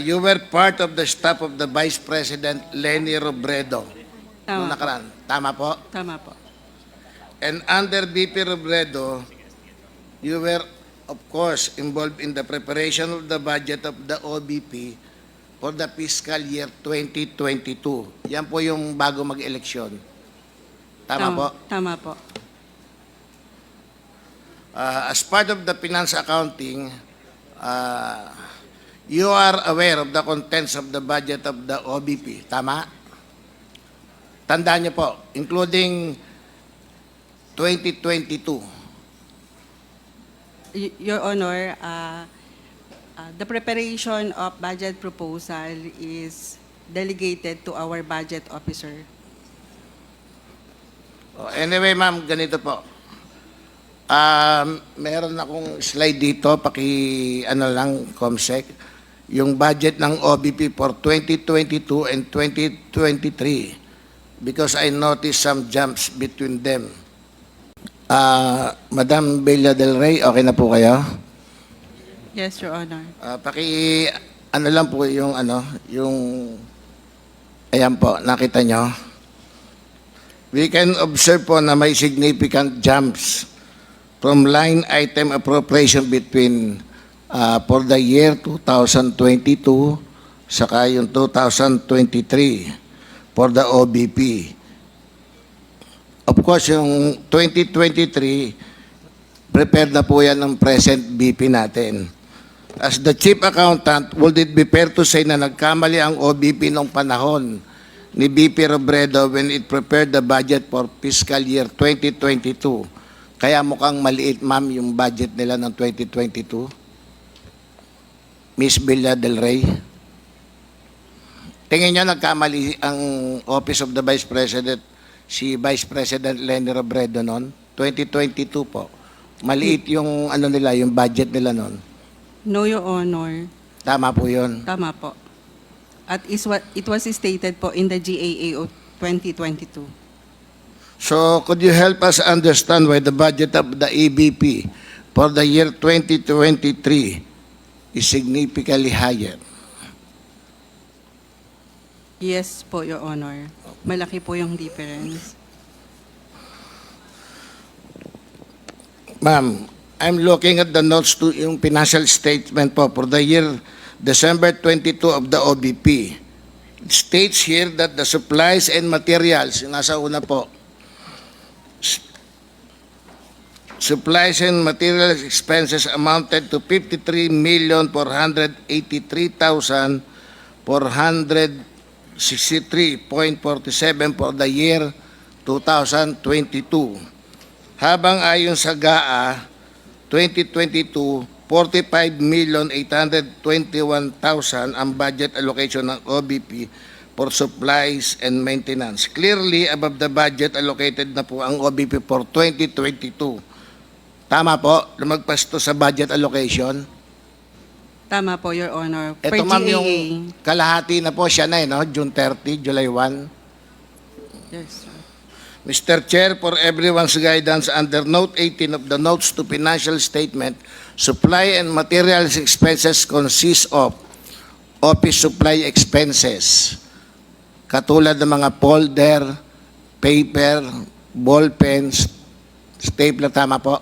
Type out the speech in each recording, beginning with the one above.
You were part of the staff of the Vice President Leni Robredo. Noong Tama po. nakaraan. Tama po? Tama po. And under VP Robredo, you were, of course, involved in the preparation of the budget of the OBP for the fiscal year 2022. Yan po yung bago mag-eleksyon. Tama po? Tama po. As part of the finance accounting, you are aware of the contents of the budget of the OBP. Tama? Tandaan niyo po, including 2022. Your Honor, the preparation of budget proposal is delegated to our budget officer. Anyway, ma'am, ganito po. Meron akong slide dito, Comsec, yung budget ng OBP for 2022 and 2023 because I noticed some jumps between them. Madam Bella Del Rey, okay na po kayo? Yes, Your Honor. Lang po yung ayan po, nakita nyo? We can observe po na may significant jumps from line item appropriation between for the year 2022 saka yung 2023 for the OBP. Of course, yung 2023, prepared na po yan ng present BP natin. As the Chief Accountant, would it be fair to say na nagkamali ang OBP nung panahon ni BP Robredo when it prepared the budget for fiscal year 2022? Kaya mukhang maliit, ma'am, yung budget nila ng 2022. Miss Bella Del Rey. Tingin nyo nagkamali ang Office of the Vice President, si Vice President Leni Robredo noon? 2022 po. Maliit yung nila, yung budget nila noon. No, Your Honor. Tama po yun. Tama po. At it was stated po in the GAA of 2022. So, could you help us understand why the budget of the EBP for the year 2023 is significantly higher? Yes po, Your Honor. Malaki po yung difference. Ma'am, I'm looking at the notes to yung financial statement po for the year December 22 of the OBP. It states here that the supplies and materials, yung nasa una po, supplies and materials expenses amounted to 53,483,463.47 for the year 2022. Habang ayon sa GAA 2022, 45,821,000 ang budget allocation ng OBP for supplies and maintenance. Clearly above the budget allocated na po ang OBP for 2022. Tama po, lumagpas to sa budget allocation. Tama po, Your Honor. Per Ito ma'am GAA. yung kalahati na po siya na no? June 30, July 1. Yes, sir. Mr. Chair, for everyone's guidance, under Note 18 of the Notes to Financial Statement, supply and materials expenses consist of office supply expenses, katulad ng mga folder, paper, ball pens, stapler, tama po?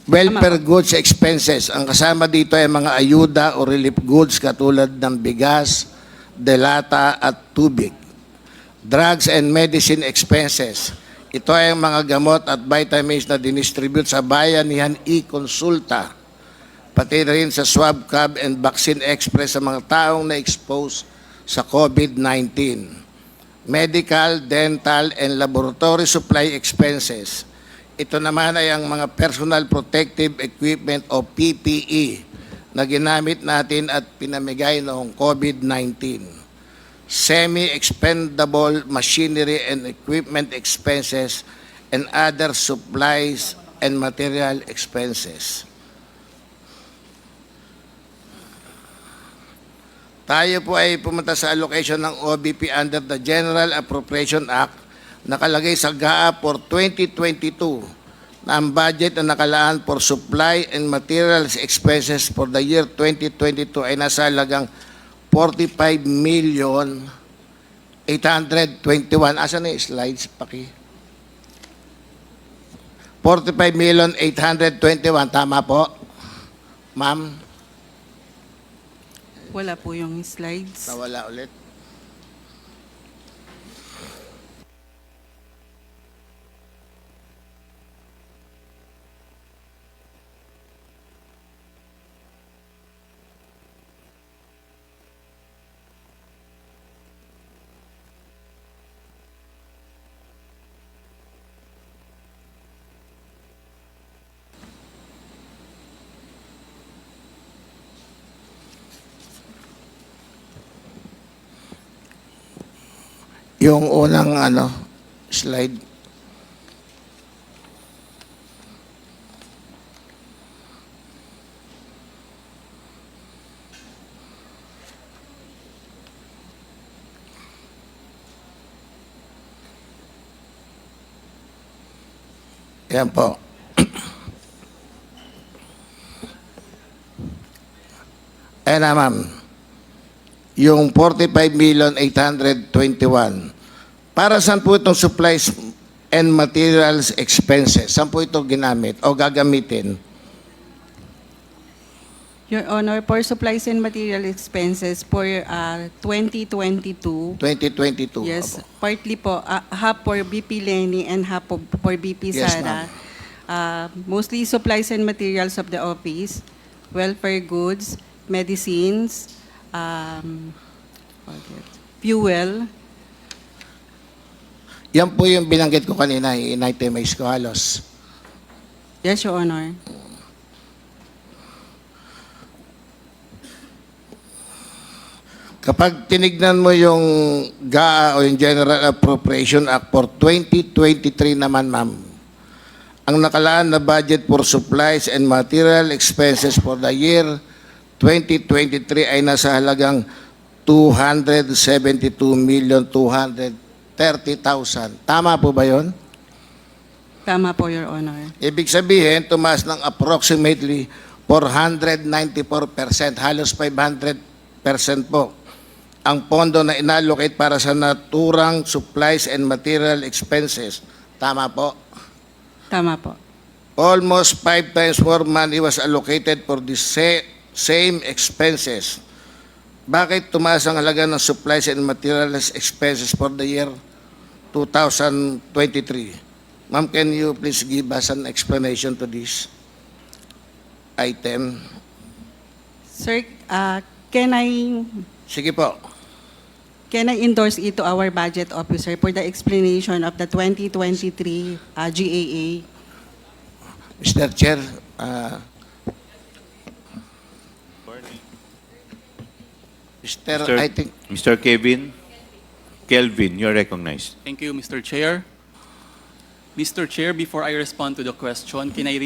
Welfare goods expenses, ang kasama dito ay mga ayuda o relief goods katulad ng bigas, delata at tubig. Drugs and medicine expenses. Ito ay ang mga gamot at vitamins na dinistribute sa Bayanihan e-Consulta, pati rin sa Swab Cab and Vaccine Express sa mga taong na-expose sa COVID-19. Medical, dental, and laboratory supply expenses. Ito naman ay ang mga personal protective equipment o PPE na ginamit natin at pinamigay noong COVID-19. Semi-expendable machinery and equipment expenses and other supplies and material expenses. Tayo po ay pumunta sa allocation ng OBP under the General Appropriation Act nakalagay sa GAA for 2022 na ang budget na nakalaan for supply and materials expenses for the year 2022 ay nasa halagang 45,821,000. Asan na yung slides? 45,821,000. Tama po? Ma'am? Wala po yung slides. Nawala ulit. Yung unang slide. Yan po. Ayan na, ma'am. Yung 45,821,000. Para saan po itong supplies and materials expenses? Saan po ito ginamit o gagamitin? Your Honor, for supplies and material expenses for 2022, 2022. yes, Opo. partly po, half for BP Lenny and half for BP Yes, Sara. Mostly supplies and materials of the office, welfare goods, medicines, fuel. Yan po yung binanggit ko kanina, in-itemize ko halos. Yes, Your Honor. Kapag tinignan mo yung GAA o yung General Appropriation Act for 2023 naman, ma'am, ang nakalaan na budget for supplies and material expenses for the year 2023 ay nasa halagang 272,230,000. Tama po ba yun? Tama po, Your Honor. Ibig sabihin, tumaas ng approximately 494%, halos 500% po ang pondo na inallocate para sa naturang supplies and material expenses. Tama po? Tama po. Almost 5 times more money was allocated for the same expenses. Bakit tumaas ang halaga ng supplies and materials expenses for the year 2023? Ma'am, can you please give us an explanation to this item? Sir, can I endorse it to our budget officer for the explanation of the 2023 GAA? Mr. Chair, I think Mr. Kelvin, you're recognized. Thank you, Mr. Chair. Mr. Chair, before I respond to the question, can I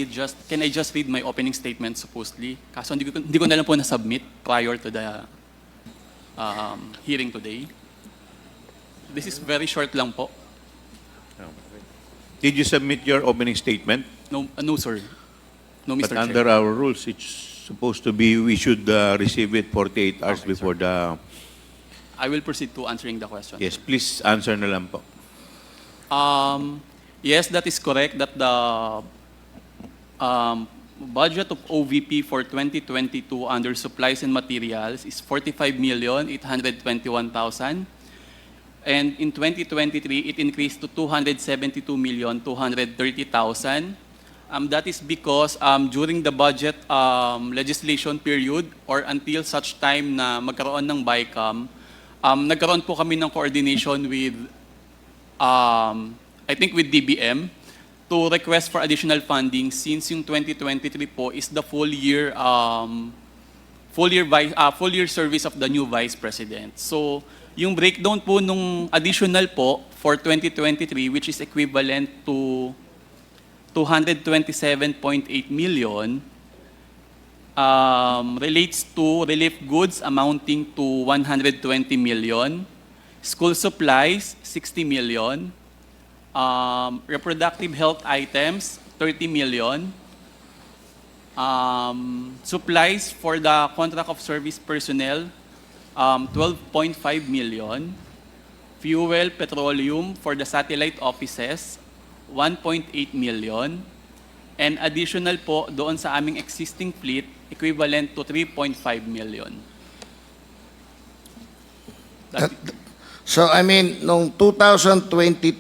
just read my opening statement supposedly? Kaso hindi ko na lang po na-submit prior to the hearing today. This is very short lang po. Did you submit your opening statement? No, sir. No, Mr. But under Chair. our rules, it's supposed to be we should receive it 48 hours Okay, before the... I will proceed to answering the question. Yes, please answer na lang po. Yes, that is correct that the budget of OVP for 2022 under supplies and materials is 45,821,000. And in 2023, it increased to 272,230,000. That is because during the budget legislation period or until such time na magkaroon ng BICAM, nagkaroon po kami ng coordination with I think with DBM to request for additional funding since yung 2023 po is the full year service of the new Vice President. So, yung breakdown po nung additional po for 2023 which is equivalent to 227.8 million relates to relief goods amounting to 120 million, school supplies 60 million, reproductive health items 30 million. Supplies for the contract of service personnel, 12.5 million. Fuel, petroleum for the satellite offices, 1.8 million. And additional po doon sa aming existing fleet, equivalent to 3.5 million. That- So, I mean, noong 2022,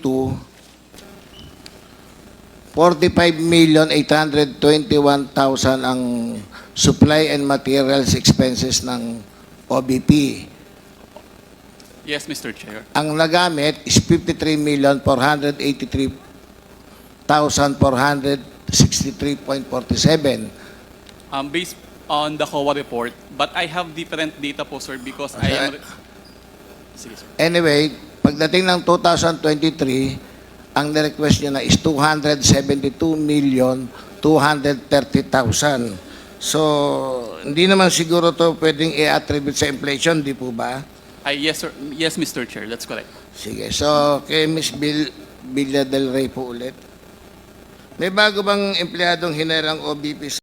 45,821,000 ang supply and materials expenses ng OBP. Yes, Mr. Chair. Ang nagamit is 53,483,463.47. Based on the COA report, but I have different data po, sir, because I am... Sige, sir. Anyway, pagdating ng 2023, ang nirequest nyo na is 272,230,000. So, hindi naman siguro to pwedeng i-attribute sa inflation, di po ba? Yes, sir. Yes, Mr. Chair, that's correct. Sige, so kay Ms. Villa del Rey po ulit. May bago bang empleyadong hinerang OBP